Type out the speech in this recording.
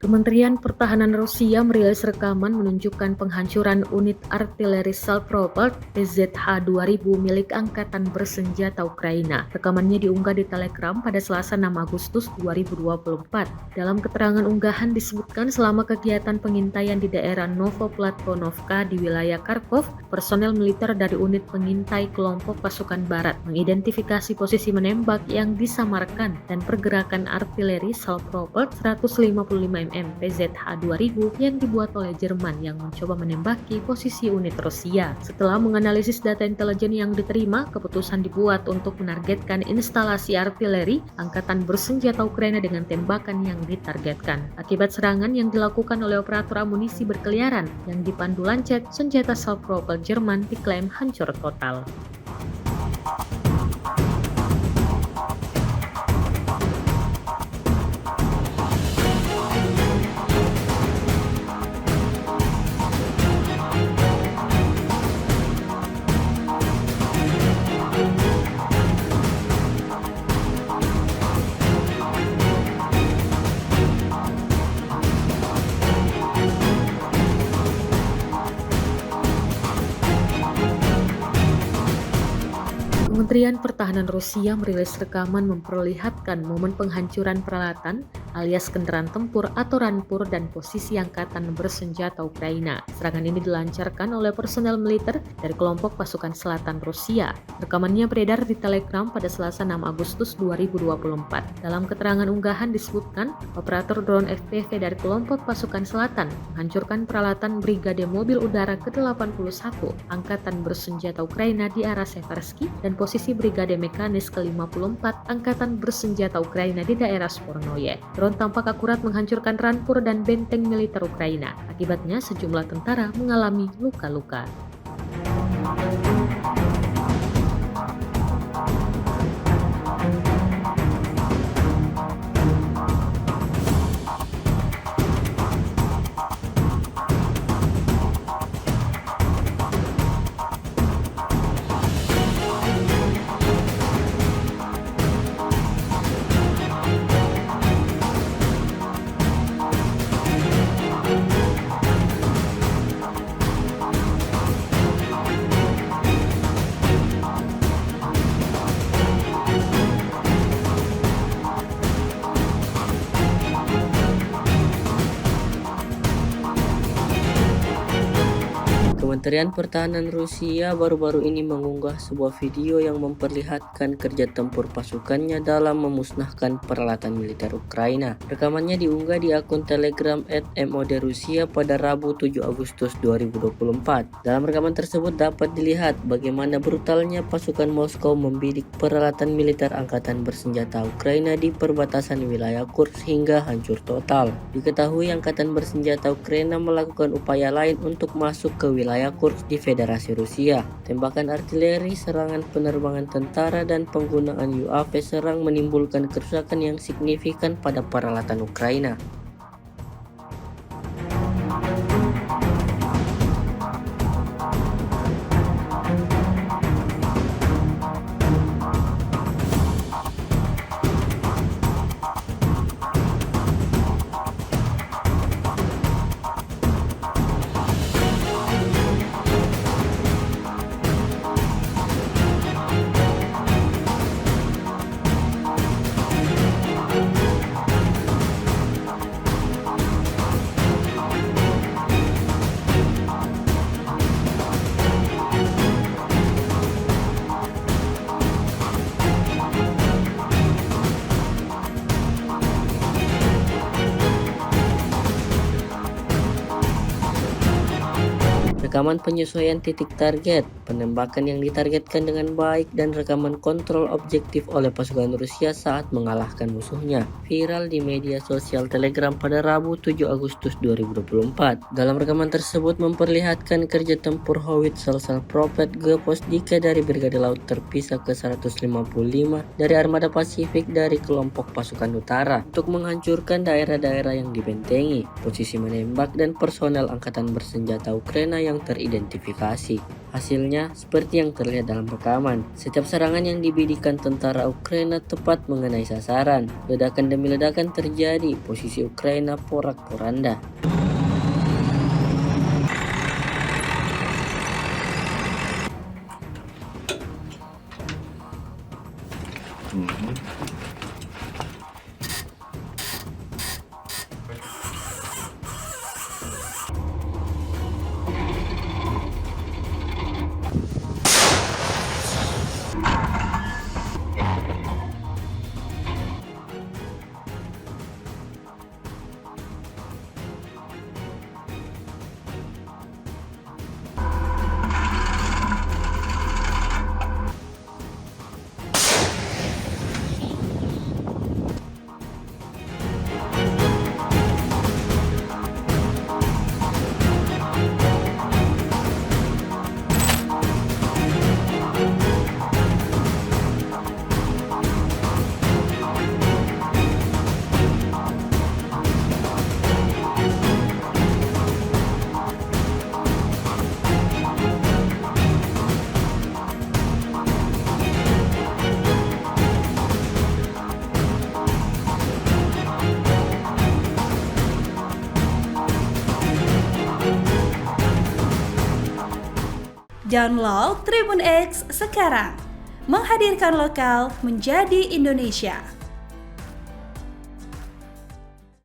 Kementerian Pertahanan Rusia merilis rekaman menunjukkan penghancuran unit artileri self-propelled PZH-2000 milik Angkatan Bersenjata Ukraina. Rekamannya diunggah di Telegram pada Selasa 6 Agustus 2024. Dalam keterangan unggahan disebutkan selama kegiatan pengintaian di daerah Novoplatkonovka di wilayah Kharkov, personel militer dari unit pengintai kelompok pasukan barat mengidentifikasi posisi menembak yang disamarkan dan pergerakan artileri self-propelled 155 mm PZH-2000 yang dibuat oleh Jerman yang mencoba menembaki posisi unit Rusia. Setelah menganalisis data intelijen yang diterima, keputusan dibuat untuk menargetkan instalasi artileri Angkatan Bersenjata Ukraina dengan tembakan yang ditargetkan. Akibat serangan yang dilakukan oleh operator amunisi berkeliaran yang dipandu Lancet, senjata self-propelled Jerman diklaim hancur total. Kementerian Pertahanan Rusia merilis rekaman memperlihatkan momen penghancuran peralatan alias kendaraan tempur atau rampur dan posisi Angkatan Bersenjata Ukraina. Serangan ini dilancarkan oleh personel militer dari kelompok pasukan selatan Rusia. Rekamannya beredar di Telegram pada Selasa 6 Agustus 2024. Dalam keterangan unggahan disebutkan, operator drone FPV dari kelompok pasukan selatan menghancurkan peralatan Brigade Mobil Udara ke-81 Angkatan Bersenjata Ukraina di arah Seversky dan posisi Brigade Mekanis ke-54 Angkatan Bersenjata Ukraina di daerah Spornoye. Drone tampak akurat menghancurkan rampur dan benteng militer Ukraina. Akibatnya sejumlah tentara mengalami luka-luka. Kementerian Pertahanan Rusia baru-baru ini mengunggah sebuah video yang memperlihatkan kerja tempur pasukannya dalam memusnahkan peralatan militer Ukraina. Rekamannya diunggah di akun Telegram @modrusia pada Rabu 7 Agustus 2024. Dalam rekaman tersebut dapat dilihat bagaimana brutalnya pasukan Moskow membidik peralatan militer Angkatan Bersenjata Ukraina di perbatasan wilayah Kursk hingga hancur total. Diketahui Angkatan Bersenjata Ukraina melakukan upaya lain untuk masuk ke wilayah Kursk di Federasi Rusia. Tembakan artileri, serangan penerbangan tentara, dan penggunaan UAV serang menimbulkan kerusakan yang signifikan pada peralatan Ukraina. Rekaman penyesuaian titik target, penembakan yang ditargetkan dengan baik, dan rekaman kontrol objektif oleh pasukan Rusia saat mengalahkan musuhnya viral di media sosial Telegram pada Rabu 7 Agustus 2024. Dalam rekaman tersebut memperlihatkan kerja tempur howitzer self-propelled Geposdika dari Brigade Laut Terpisah ke-155 dari Armada Pasifik dari kelompok pasukan utara untuk menghancurkan daerah-daerah yang dibentengi, posisi menembak, dan personel Angkatan Bersenjata Ukraina yang teridentifikasi. Hasilnya seperti yang terlihat dalam rekaman. Setiap serangan yang dibidikan tentara Ukraina tepat mengenai sasaran. Ledakan demi ledakan terjadi, posisi Ukraina porak-poranda. Download Tribun X sekarang, menghadirkan lokal menjadi Indonesia.